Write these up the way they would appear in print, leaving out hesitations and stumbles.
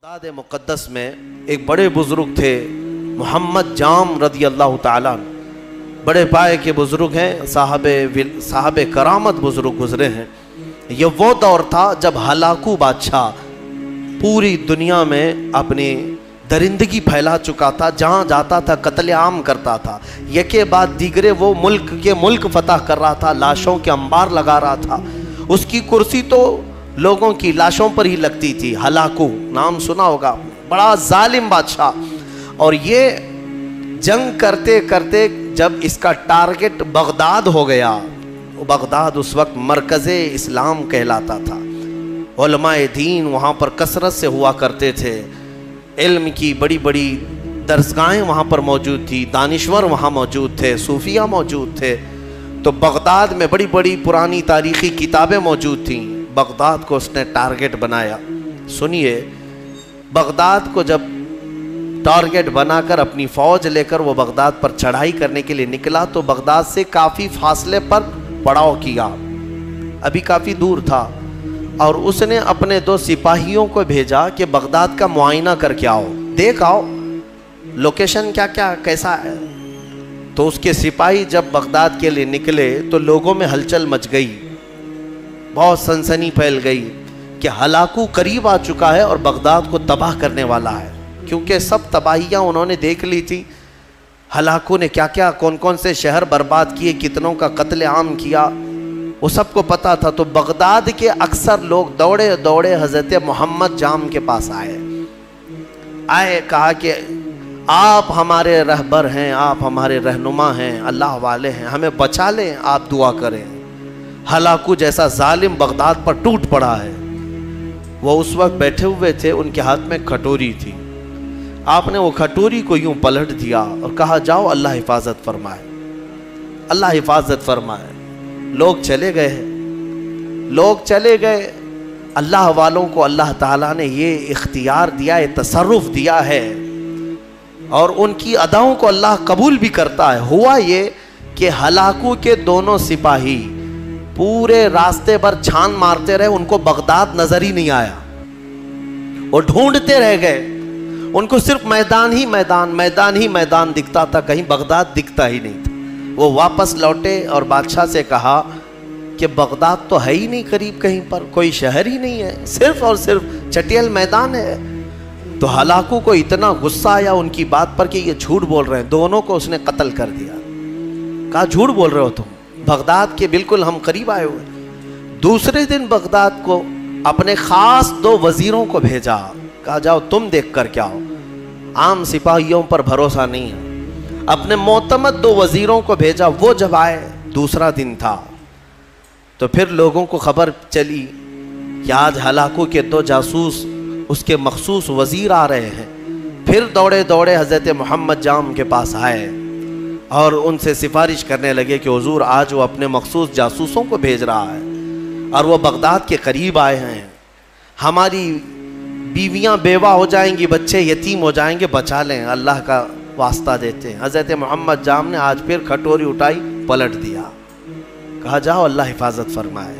Baghdad مقدس میں ایک بڑے بزرگ تھے محمد جام رضی اللہ تعالیٰ، بڑے پائے کے بزرگ ہیں، صاحب کرامت بزرگ گزرے ہیں۔ یہ وہ دور تھا جب ہلاکو بادشاہ پوری دنیا میں اپنی درندگی پھیلا چکا تھا، جہاں جاتا تھا قتل عام کرتا تھا، یکے بعد دیگرے وہ ملک فتح کر رہا تھا، لاشوں کے انبار لگا رہا تھا۔ اس کی کرسی تو لوگوں کی لاشوں پر ہی لگتی تھی۔ ہلاکو نام سنا ہوگا، بڑا ظالم بادشاہ۔ اور یہ جنگ کرتے کرتے جب اس کا ٹارگٹ بغداد ہو گیا، بغداد اس وقت مرکز اسلام کہلاتا تھا، علماء دین وہاں پر کثرت سے ہوا کرتے تھے، علم کی بڑی بڑی درسگاہیں وہاں پر موجود تھی، دانشور وہاں موجود تھے، صوفیہ موجود تھے۔ تو بغداد میں بڑی بڑی پرانی تاریخی کتابیں موجود تھیں۔ بغداد کو اس نے ٹارگٹ بنایا۔ سنیے، بغداد کو جب ٹارگٹ بنا کر اپنی فوج لے کر وہ بغداد پر چڑھائی کرنے کے لیے نکلا تو بغداد سے کافی فاصلے پر پڑاؤ کیا، ابھی کافی دور تھا، اور اس نے اپنے 2 سپاہیوں کو بھیجا کہ بغداد کا معائنہ کر کے آؤ، دیکھ آؤ لوکیشن کیسا ہے۔ تو اس کے سپاہی جب بغداد کے لیے نکلے تو لوگوں میں ہلچل مچ گئی، بہت سنسنی پھیل گئی کہ ہلاکو قریب آ چکا ہے اور بغداد کو تباہ کرنے والا ہے، کیونکہ سب تباہیاں انہوں نے دیکھ لی تھی۔ ہلاکو نے کون سے شہر برباد کیے، کتنوں کا قتل عام کیا، وہ سب کو پتا تھا۔ تو بغداد کے اکثر لوگ دوڑے دوڑے حضرت محمد جام کے پاس آئے، کہا کہ آپ ہمارے رہبر ہیں، آپ ہمارے رہنما ہیں، اللہ والے ہیں، ہمیں بچا لیں، آپ دعا کریں۔ ہلاکو جیسا ظالم بغداد پر ٹوٹ پڑا ہے۔ وہ اس وقت بیٹھے ہوئے تھے، ان کے ہاتھ میں کھٹوری تھی۔ آپ نے وہ کھٹوری کو یوں پلٹ دیا اور کہا جاؤ اللہ حفاظت فرمائے، اللہ حفاظت فرمائے۔ لوگ چلے گئے۔ اللہ والوں کو اللہ تعالیٰ نے یہ اختیار دیا ہے، تصرف دیا ہے، اور ان کی اداؤں کو اللہ قبول بھی کرتا ہے۔ ہوا یہ کہ ہلاکو کے دونوں سپاہی پورے راستے پر چھان مارتے رہے، ان کو بغداد نظر ہی نہیں آیا، وہ ڈھونڈتے رہ گئے، ان کو صرف میدان ہی میدان دکھتا تھا، کہیں بغداد دکھتا ہی نہیں تھا۔ وہ واپس لوٹے اور بادشاہ سے کہا کہ بغداد تو ہے ہی نہیں قریب، کہیں پر کوئی شہر ہی نہیں ہے، صرف اور صرف چٹیل میدان ہے۔ تو ہلاکو کو اتنا غصہ آیا ان کی بات پر کہ یہ جھوٹ بول رہے ہیں، دونوں کو اس نے قتل کر دیا۔ کہا جھوٹ بول رہے ہو تم، بغداد کے بالکل ہم قریب آئے ہوئے۔ دوسرے دن بغداد کو اپنے خاص 2 وزیروں کو بھیجا، کہا جاؤ تم دیکھ کر کیا ہو، عام سپاہیوں پر بھروسہ نہیں ہے۔ اپنے معتمد 2 وزیروں کو بھیجا، وہ جب آئے، دوسرا دن تھا، تو پھر لوگوں کو خبر چلی کہ آج ہلاکو کے 2 جاسوس اس کے مخصوص وزیر آ رہے ہیں۔ پھر دوڑے دوڑے حضرت محمد جام کے پاس آئے اور ان سے سفارش کرنے لگے کہ حضور آج وہ اپنے مخصوص جاسوسوں کو بھیج رہا ہے اور وہ بغداد کے قریب آئے ہیں، ہماری بیویاں بیوہ ہو جائیں گی، بچے یتیم ہو جائیں گے، بچا لیں، اللہ کا واسطہ دیتے ہیں۔ حضرت محمد جام نے آج پھر کھٹوری اٹھائی، پلٹ دیا، کہا جاؤ اللہ حفاظت فرمائے۔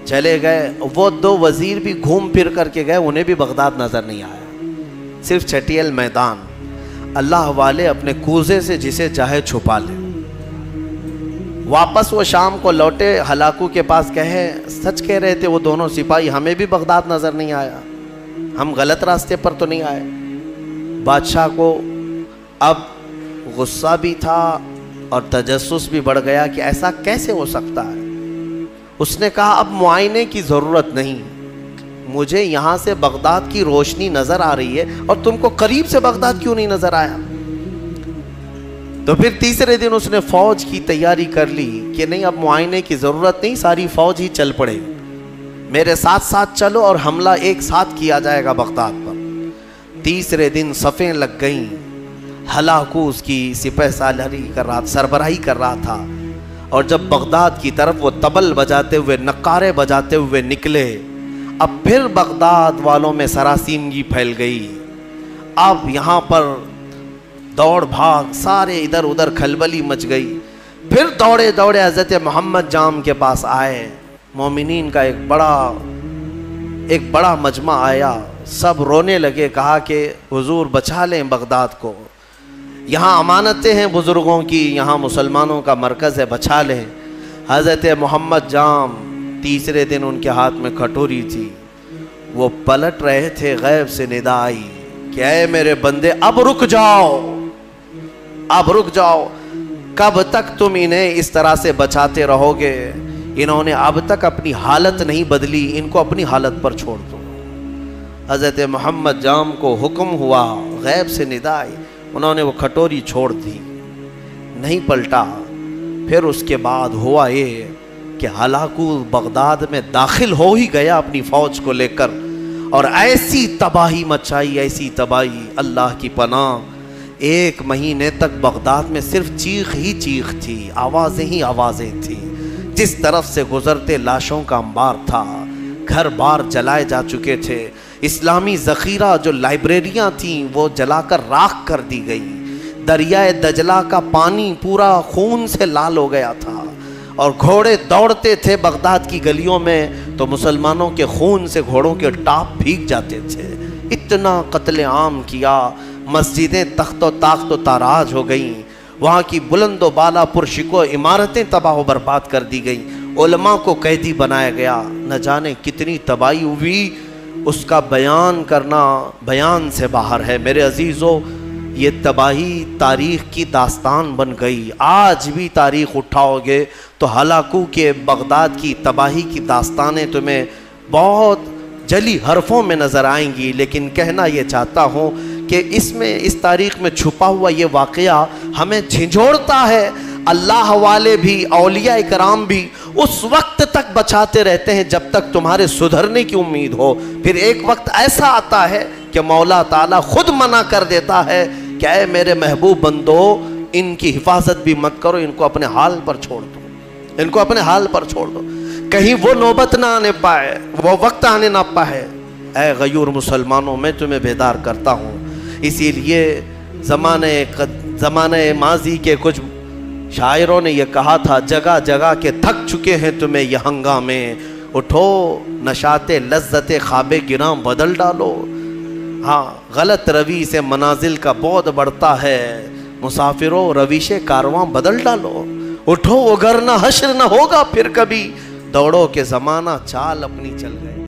چلے گئے، وہ 2 وزیر بھی گھوم پھر کر کے گئے، انہیں بھی بغداد نظر نہیں آیا، صرف چٹیل میدان۔ اللہ والے اپنے کوزے سے جسے چاہے چھپا لے۔ واپس وہ شام کو لوٹے، ہلاکو کے پاس کہے سچ کہہ رہے تھے وہ دونوں سپاہی، ہمیں بھی بغداد نظر نہیں آیا، ہم غلط راستے پر تو نہیں آئے۔ بادشاہ کو اب غصہ بھی تھا اور تجسس بھی بڑھ گیا کہ ایسا کیسے ہو سکتا ہے۔ اس نے کہا اب معائنے کی ضرورت نہیں، مجھے یہاں سے بغداد کی روشنی نظر آ رہی ہے، اور تم کو قریب سے بغداد کیوں نہیں نظر آیا؟ تو پھر تیسرے دن اس نے فوج کی تیاری کر لی کہ نہیں اب معائنے کی ضرورت نہیں، ساری فوج ہی چل پڑے، میرے ساتھ ساتھ چلو اور حملہ ایک ساتھ کیا جائے گا بغداد پر۔ تیسرے دن صفیں لگ گئیں، ہلاکو اس کی سپہ سربراہی کر رہا تھا، اور جب بغداد کی طرف وہ طبل بجاتے ہوئے، نقارے بجاتے ہوئے نکلے، اب پھر بغداد والوں میں سراسیمگی پھیل گئی۔ اب یہاں پر دوڑ بھاگ، سارے ادھر ادھر کھلبلی مچ گئی۔ پھر دوڑے دوڑے حضرت محمد جام کے پاس آئے، مومنین کا ایک بڑا مجمع آیا، سب رونے لگے، کہا کہ حضور بچا لیں بغداد کو، یہاں امانتیں ہیں بزرگوں کی، یہاں مسلمانوں کا مرکز ہے، بچا لیں۔ حضرت محمد جام تیسرے دن ان کے ہاتھ میں کھٹوری تھی، وہ پلٹ رہے تھے، غیب سے ندا آئی کہ اے میرے بندے اب رک جاؤ، اب رک جاؤ، کب تک تم انہیں اس طرح سے بچاتے رہو گے؟ انہوں نے اب تک اپنی حالت نہیں بدلی، ان کو اپنی حالت پر چھوڑ دو۔ حضرت محمد جام کو حکم ہوا، غیب سے ندا آئی، انہوں نے وہ کھٹوری چھوڑ دی، نہیں پلٹا۔ پھر اس کے بعد ہوا یہ کہ ہلاکو بغداد میں داخل ہو ہی گیا اپنی فوج کو لے کر، اور ایسی تباہی مچائی، ایسی تباہی، اللہ کی پناہ۔ 1 مہینے تک بغداد میں صرف چیخ ہی چیخ تھی، آوازیں ہی آوازیں تھیں، جس طرف سے گزرتے لاشوں کا انبار تھا، گھر بار جلائے جا چکے تھے، اسلامی ذخیرہ جو لائبریریاں تھیں وہ جلا کر راکھ کر دی گئی، دریائے دجلہ کا پانی پورا خون سے لال ہو گیا تھا، اور گھوڑے دوڑتے تھے بغداد کی گلیوں میں تو مسلمانوں کے خون سے گھوڑوں کے ٹاپ بھیگ جاتے تھے۔ اتنا قتل عام کیا، مسجدیں تخت و تاخت و تاراج ہو گئیں، وہاں کی بلند و بالا پرشکو عمارتیں تباہ و برباد کر دی گئیں، علماء کو قیدی بنایا گیا، نہ جانے کتنی تباہی ہوئی، اس کا بیان کرنا بیان سے باہر ہے۔ میرے عزیزو، یہ تباہی تاریخ کی داستان بن گئی، آج بھی تاریخ اٹھاؤ گے تو ہلاکو کے بغداد کی تباہی کی داستانیں تمہیں بہت جلی حرفوں میں نظر آئیں گی، لیکن کہنا یہ چاہتا ہوں کہ اس تاریخ میں چھپا ہوا یہ واقعہ ہمیں جھنجھوڑتا ہے۔ اللہ والے بھی، اولیاء کرام بھی اس وقت تک بچاتے رہتے ہیں جب تک تمہارے سدھرنے کی امید ہو، پھر ایک وقت ایسا آتا ہے کہ مولا تعالیٰ خود منع کر دیتا ہے کہ اے میرے محبوب بندو، ان کی حفاظت بھی مت کرو، ان کو اپنے حال پر چھوڑ دو، ان کو اپنے حال پر چھوڑ دو، کہیں وہ نوبت نہ آنے پائے، وہ وقت آنے نہ پائے۔ اے غیور مسلمانوں، میں تمہیں بیدار کرتا ہوں۔ اسی لیے زمانہ ماضی کے کچھ شاعروں نے یہ کہا تھا، جگہ جگہ کے تھک چکے ہیں تمہیں یہ ہنگامے، اٹھو نشاط لذت خواب گراں بدل ڈالو۔ ہاں، غلط روی سے منازل کا بعد بڑھتا ہے، مسافروں رویش کارواں بدل ڈالو، اٹھو وگرنہ حشر نہ ہوگا پھر کبھی، دوڑو کہ زمانہ چال اپنی چل گئے۔